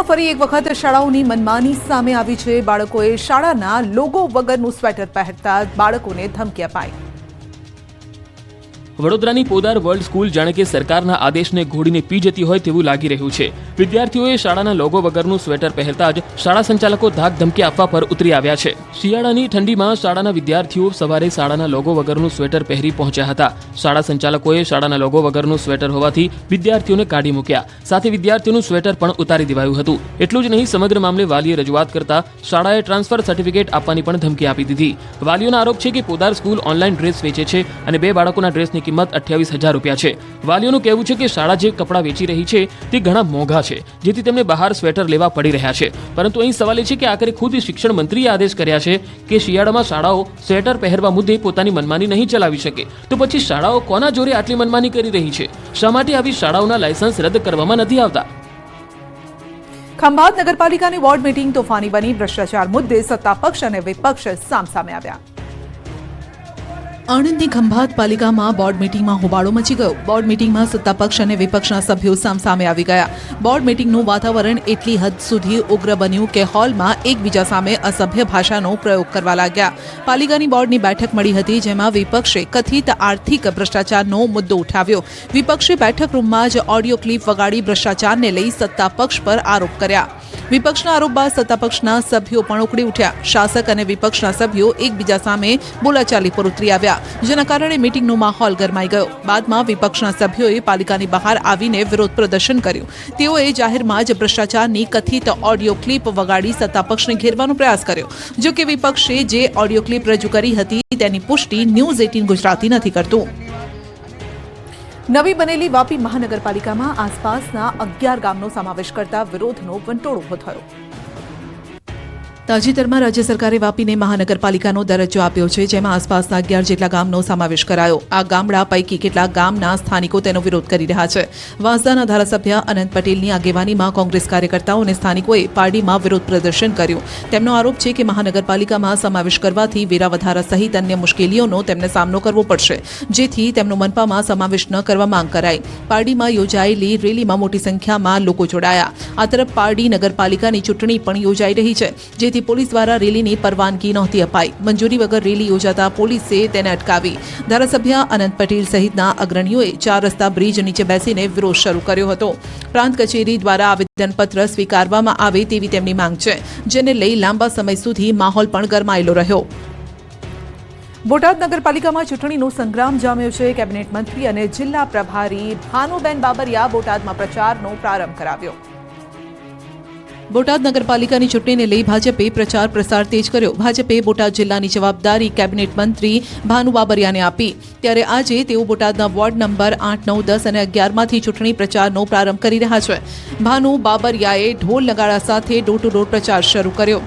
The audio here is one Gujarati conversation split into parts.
વડોદરામાં ફરી એક વખત શાળાઓની મનમાની સામે આવી છે। બાળકોએ શાળાના લોગો વગરનું સ્વેટર પહેરતા બાળકોને ધમકી અપાઈ। વડોદરાની પોદાર વર્લ્ડ સ્કૂલ જાણે કે સરકારના આદેશને ઘોડીને પી જતી હોય તેવું લાગી રહ્યું છે। વિદ્યાર્થીઓએ શાળાના લોગો વગરનું સ્વેટર પહેરતા જ શાળા સંચાલકો ધાક ધમકી આપવા પર ઉતરી આવ્યા છે। શિયાળાની ઠંડીમાં શાળાના વિદ્યાર્થીઓ સવારે શાળાના લોગો વગરનું સ્વેટર પહેરી પહોંચ્યા હતા। શાળા સંચાલકોએ શાળાના લોગો વગરનું સ્વેટર હોવાથી વિદ્યાર્થીઓને કાઢી મૂક્યા, સાથે વિદ્યાર્થીઓનું સ્વેટર પણ ઉતારી દેવાયું હતું। એટલું જ નહીં, સમગ્ર મામલે વાલીએ રજૂઆત કરતા શાળાએ ટ્રાન્સફર સર્ટિફિકેટ આપવાની પણ ધમકી આપી દીધી। વાલીઓનો આરોપ છે કે પોદાર સ્કૂલ ઓનલાઈન ડ્રેસ વેચે છે અને 2 બાળકોના ડ્રેસની કિંમત 28,000 રૂપિયા છે। વાલીઓનું કહેવું છે કે શાળા જે કપડાં વેચી રહી છે તે ઘણા મોંઘા છે, જેથી તેમને બહાર સ્વેટર લેવા પડી રહ્યા છે। પરંતુ અહીં સવાલ એ છે કે આખરે ખુદ શિક્ષણ મંત્રીએ આદેશ કર્યા છે કે શિયાળામાં શાળાઓ સ્વેટર પહેરવા મુદ્દે પોતાની મનમાની નહીં ચલાવી શકે, તો પછી શાળાઓ કોના જોરે આટલી મનમાની કરી રહી છે? શા માટે આવી શાળાઓના લાયસન્સ રદ કરવામાં નથી આવતા? ખંભાત નગરપાલિકાની વોર્ડ મીટિંગ તોફાની બની। ભ્રષ્ટાચાર મુદ્દે સત્તાપક્ષ અને વિપક્ષ સામસામે આવ્યા। આણંદની ખંભાત પાલિકામાં બોર્ડ મીટિંગમાં હોબાળો મચી ગયો। બોર્ડ મીટિંગમાં સત્તાપક્ષ અને વિપક્ષના સભ્યો સામસામે આવી ગયા। બોર્ડ મીટિંગનું વાતાવરણ એટલી હદ સુધી ઉગ્ર બન્યું કે હોલમાં એકબીજા સામે અસભ્ય ભાષાનો પ્રયોગ કરવા લાગ્યા। પાલિકાની બોર્ડની બેઠક મળી હતી, જેમાં વિપક્ષે કથિત આર્થિક ભ્રષ્ટાચારનો મુદ્દો ઉઠાવ્યો। વિપક્ષે બેઠક રૂમમાં જ ઓડિયો ક્લિપ વગાડી ભ્રષ્ટાચારને લઈ સત્તાપક્ષ પર આરોપ કર્યા। વિપક્ષના આરોપ બાદ સત્તાપક્ષના સભ્યો પણ ઉકળી ઉઠ્યા। શાસક અને વિપક્ષના સભ્યો એકબીજા સામે બોલાચાલી પર ઉતરી આવ્યા, જેના કારણે મીટિંગનો માહોલ ગરમાઈ ગયો। બાદમાં વિપક્ષના સભ્યોએ પાલિકાની બહાર આવીને વિરોધ પ્રદર્શન કર્યું। તેઓએ જાહેરમાં જ ભ્રષ્ટાચારની કથિત ઓડિયો ક્લિપ વગાડી સત્તાપક્ષને ઘેરવાનો પ્રયાસ કર્યો। જો કે વિપક્ષે જે ઓડિયો ક્લિપ રજૂ કરી હતી તેની પુષ્ટિ ન્યૂઝ 18 ગુજરાતી નથી કરતું। નવી બનેલી વાપી મહાનગરપાલિકામાં આસપાસના 11 ગામનો સમાવેશ કરતા વિરોધનો વંટોળ ઉભો થયો। તાજેતરમાં રાજ્ય સરકારે વાપીને મહાનગરપાલિકાનો દરજ્જો આપ્યો છે, જેમાં આસપાસના 11 જેટલા ગામનો સમાવેશ કરાયો। આ ગામડા પૈકી કેટલાક ગામના સ્થાનિકો તેનો વિરોધ કરી રહ્યા છે। વાંસદાના ધારાસભ્ય અનંત પટેલની આગેવાનીમાં કોંગ્રેસ કાર્યકર્તાઓ અને સ્થાનિકોએ પારડીમાં વિરોધ પ્રદર્શન કર્યું। તેમનો આરોપ છે કે મહાનગરપાલિકામાં સમાવેશ કરવાથી વેરા વધારા સહિત અન્ય મુશ્કેલીઓનો તેમને સામનો કરવો પડશે, જેથી તેમનો મનપામાં સમાવેશ ન કરવા માંગ કરાઈ। પારડીમાં યોજાયેલી રેલીમાં મોટી સંખ્યામાં લોકો જોડાયા। આ તરફ પારડી નગરપાલિકાની ચૂંટણી પણ યોજાઈ રહી છે, જેથી પોલીસ દ્વારા રેલીની પરવાનગી નહોતી અપાઈ। મંજૂરી વગર રેલી યોજાતા પોલીસે તેને અટકાવી। ધારાસભ્ય અનંત પટેલ સહિતના અગ્રણીઓએ 4 રસ્તા બ્રિજ નીચે બેસીને વિરોધ શરૂ કર્યો હતો। પ્રાંત કચેરી દ્વારા આવેદનપત્ર સ્વીકારવામાં આવે તેવી તેમની માંગ છે, જેને લઈ લાંબા સમય સુધી માહોલ પણ ગરમાયેલો રહ્યો। બોટાદ નગરપાલિકામાં ચૂંટણીનો સંગ્રામ જામ્યો છે। કેબિનેટ મંત્રી અને જિલ્લા પ્રભારી ભાનુબેન બાબરિયા બોટાદમાં પ્રચારનો પ્રારંભ કરાવ્યો। બોટાદ નગરપાલિકાની ચૂંટણીને લઈ ભાજપે પ્રચાર પ્રસાર તેજ કર્યો। ભાજપે બોટાદ જિલ્લાની જવાબદારી કેબિનેટ મંત્રી ભાનુ બાબરિયાને આપી, ત્યારે આજે તેઓ બોટાદના વોર્ડ નંબર 8, 9, 10 અને 11માંથી ચૂંટણી પ્રચારનો પ્રારંભ કરી રહ્યા છે। ભાનુ બાબરિયાએ ઢોલ નગાડા સાથે ડોર ટુ ડોર પ્રચાર શરૂ કર્યો।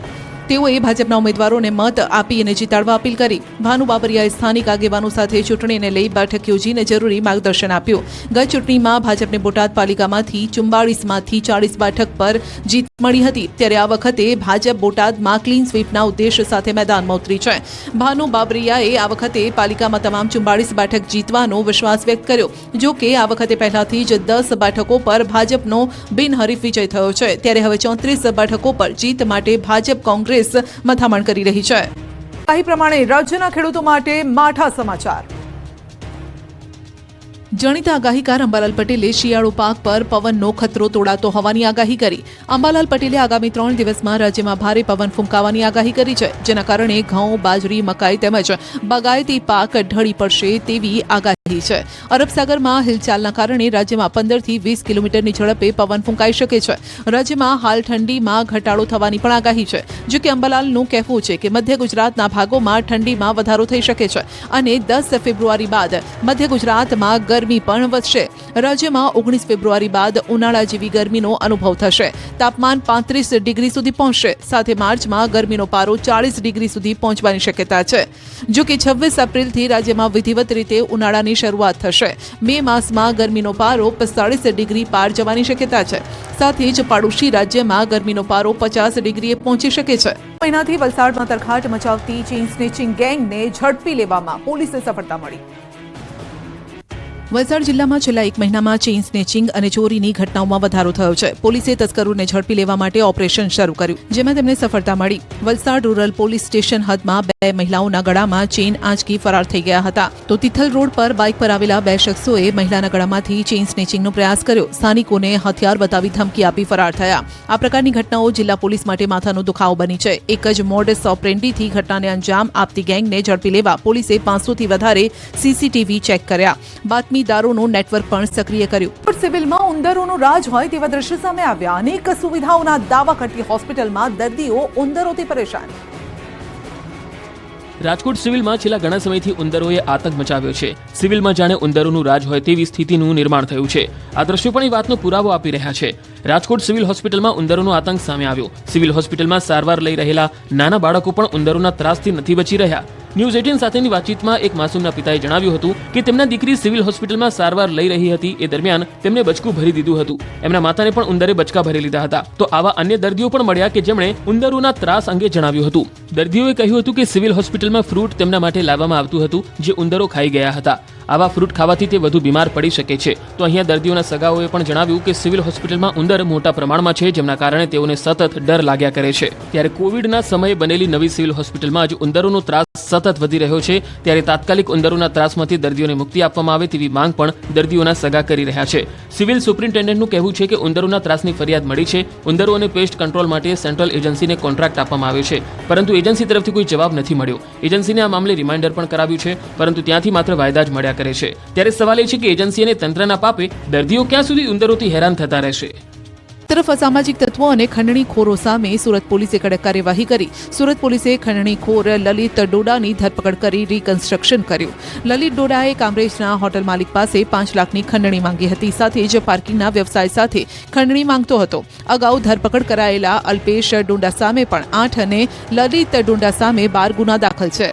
તેઓએ ભાજપના ઉમેદવારોને મત આપી અને જીતાડવા અપીલ કરી। ભાનુ બાબરિયાએ સ્થાનિક આગેવાનો સાથે ચૂંટણીને લઈ બેઠક યોજીને જરૂરી માર્ગદર્શન આપ્યું। ગત ચૂંટણીમાં ભાજપને બોટાદ પાલિકામાંથી 44માંથી 40 બેઠક પર જીત મળી હતી, ત્યારે આ વખતે ભાજપ બોટાદમાં ક્લીન સ્વીપના ઉદ્દેશ્ય સાથે મેદાનમાં ઉતરી છે। ભાનુ બાબરિયાએ આ વખતે પાલિકામાં તમામ 44 બેઠક જીતવાનો વિશ્વાસ વ્યક્ત કર્યો। જો કે આ વખતે પહેલાથી જ 10 બેઠકો પર ભાજપનો બિનહરીફ વિજય થયો છે, ત્યારે હવે 34 બેઠકો પર જીત માટે ભાજપ કોંગ્રેસ મથામણ કરી રહી છે। આગાહી પ્રમાણે રાજ્યના ખેડૂતો માટે માઠા સમાચાર। જાણીતા આગાહીકાર અંબાલાલ પટેલે શિયાળુ પાક પર પવનનો ખતરો તોડાતો હોવાની આગાહી કરી। અંબાલાલ પટેલે આગામી 3 દિવસમાં રાજ્યમાં ભારે પવન ફૂંકાવાની આગાહી કરી છે, જેના કારણે ઘઉં, બાજરી, મકાઈ તેમજ બાગાયતી પાક ઢળી પડશે તેવી આગાહી છે। અરબ સાગરમાં હિલચાલના કારણે રાજ્યમાં 15 થી 20 કિલોમીટરની ઝડપે પવન ફૂંકાઈ શકે છે। રાજ્યમાં હાલ ઠંડીમાં ઘટાડો થવાની પણ આગાહી છે। જો કે અંબાલાલનું કહેવું છે કે મધ્ય ગુજરાતના ભાગોમાં ઠંડીમાં વધારો થઈ શકે છે અને 10 ફેબ્રુઆરી બાદ મધ્ય ગુજરાતમાં ગરમી પણ વધશે। રાજ્યમાં 19 ફેબ્રુઆરી બાદ ઉનાળા જેવી ગરમીનો અનુભવ થશે। તાપમાન 35 ડિગ્રી સુધી પહોંચશે, સાથે માર્ચમાં ગરમીનો પારો 40 ડિગ્રી સુધી પહોંચવાની શક્યતા છે। જો કે 26 એપ્રિલથી રાજ્યમાં વિધિવત રીતે ઉનાળાની શરૂઆત થશે। મે માસમાં ગરમીનો પારો 45 ડિગ્રી પાર જવાની શક્યતા છે। સાથે જ પાડોશી રાજ્યમાં ગરમીનો પારો 50 ડિગ્રીએ પહોંચી શકે છે। મહિનાથી વલસાડમાં તરખાટ મચાવતી ચેઇન સ્નેચિંગ ગેંગને ઝડપી લેવામાં પોલીસને સફળતા મળી। વલસાડ જિલ્લામાં છેલ્લા એક મહિનામાં ચેઇન સ્નેચિંગ અને ચોરીની ઘટનાઓમાં વધારો થયો છે. પોલીસે તસ્કરોને ઝડપી લેવા માટે ઓપરેશન શરૂ કર્યું, જેમાં તેમને સફળતા મળી. વલસાડ રૂરલ પોલીસ સ્ટેશન હદમાં 2 મહિલાઓના ગળામાં ચેઇન આંચકી ફરાર થઈ ગયા હતા. તો તિથલ રોડ પર બાઇક પર આવેલા 2 શખ્સોએ મહિલાના ગળામાંથી ચેઇન સ્નેચિંગનો પ્રયાસ કર્યો. સ્થાનિકોને હથિયાર બતાવી ધમકી આપી ફરાર થયા. આ પ્રકારની ઘટનાઓ જિલ્લા પોલીસ માટે માથાનો દુખાવો બની છે. એક જ મોડસ ઓપરેન્ડીથી ઘટનાને અંજામ આપતી ગેંગને ઝડપી લેવા પોલીસે 500થી વધારે સીસીટીવી ચેક કર્યા. બાતમીદારોનું નેટવર્ક પણ સક્રિય કર્યું. સિવિલમાં ઉંદરોનું રાજ હોય તેવા દ્રશ્યો સામે આવ્યા. અનેક સુવિધાઓના દાવા કરતી હોસ્પિટલમાં દર્દીઓ ઉંદરોથી પરેશાન. રાજકોટ સિવિલમાં છેલ્લા ઘણા સમયથી ઉંદરોએ આતંક મચાવ્યો છે. સિવિલમાં જાણે ઉંદરોનું રાજ હોય તેવી સ્થિતિનું નિર્માણ થયું છે. આ દ્રશ્યો પણ એ વાતનો પુરાવો આપી રહ્યા છે. રાજકોટ સિવિલ હોસ્પિટલમાં ઉંદરોનો આતંક સામે આવ્યો. સિવિલ હોસ્પિટલમાં સારવાર લઈ રહેલા નાના બાળકો પણ ઉંદરોના ત્રાસથી નથી બચી રહ્યા. ન્યૂઝ 18 સાથેની વાતચીતમાં એક માસૂમના પિતાએ જણાવ્યું હતું કે તેમના દીકરી સિવિલ હોસ્પિટલમાં સારવાર લઈ રહી હતી. એ દરમિયાન તેમને બચકું ભરી દીધું હતું. એમના માતાને પણ ઉંદરે બચકા ભરી લીધા હતા. તો આવા અન્ય દર્દીઓ પણ મળ્યા કે જેમણે ઉંદરોના ત્રાસ અંગે જણાવ્યું હતું. દર્દીઓએ કહ્યું હતું કે સિવિલ હોસ્પિટલમાં ફ્રૂટ તેમના માટે લાવવામાં આવતું હતું જે ઉંદરો ખાઈ ગયા હતા. આવા ફ્રૂટ ખાવાથી તે વધુ બીમાર પડી શકે છે. તો અહીંયા દર્દીઓના સગાઓએ પણ જણાવ્યું કે સિવિલ હોસ્પિટલમાં ઉંદર મોટા પ્રમાણમાં છે, જેમના કારણે તેઓને સતત ડર લાગ્યા કરે છે. ત્યારે કોવિડના સમયે બનેલી નવી સિવિલ હોસ્પિટલમાં જ ઉંદરોનો ત્રાસ સતત વધી રહ્યો છે. ત્યારે તાત્કાલિક ઉંદરોના ત્રાસમાંથી દર્દીઓને મુક્તિ આપવામાં આવે તેવી માંગ પણ દર્દીઓના સગા કરી રહ્યા છે. સિવિલ સુપ્રિન્ટેન્ડન્ટનું કહેવું છે કે ઉંદરોના ત્રાસની ફરિયાદ મળી છે. ઉંદરો અને પેસ્ટ કંટ્રોલ માટે સેન્ટ્રલ એજન્સીને કોન્ટ્રાક્ટ આપવામાં આવ્યો છે, પરંતુ એજન્સી તરફથી કોઈ જવાબ નથી મળ્યો. એજન્સીને આ મામલે રિમાઇન્ડર પણ કરાવ્યું છે, પરંતુ ત્યાંથી માત્ર વાયદા જ મળ્યા કરે છે. ત્યારે સવાલ એ છે કે એજન્સી અને તંત્રના પાપે દર્દીઓ ક્યાં સુધી ઉંદરોથી હેરાન થતા રહેશે. તરફ અસામાજિક તત્વો અને ખંડણીખોરો સામે સુરત પોલીસે કડક કાર્યવાહી કરી. સુરત પોલીસે ખંડણીખોર લલિત ડોડાની ધરપકડ કરી રીકન્સ્ટ્રક્શન કર્યું. લલિત ડોડાએ કામરેજના હોટલ માલિક પાસે 5 લાખની ખંડણી માંગી હતી. સાથે જ પાર્કિંગના વ્યવસાય સાથે ખંડણી માંગતો હતો. અગાઉ ધરપકડ કરાયેલા અલ્પેશ ડુંડા સામે પણ 8 અને લલિત ડુંડા સામે 12 ગુના દાખલ છે.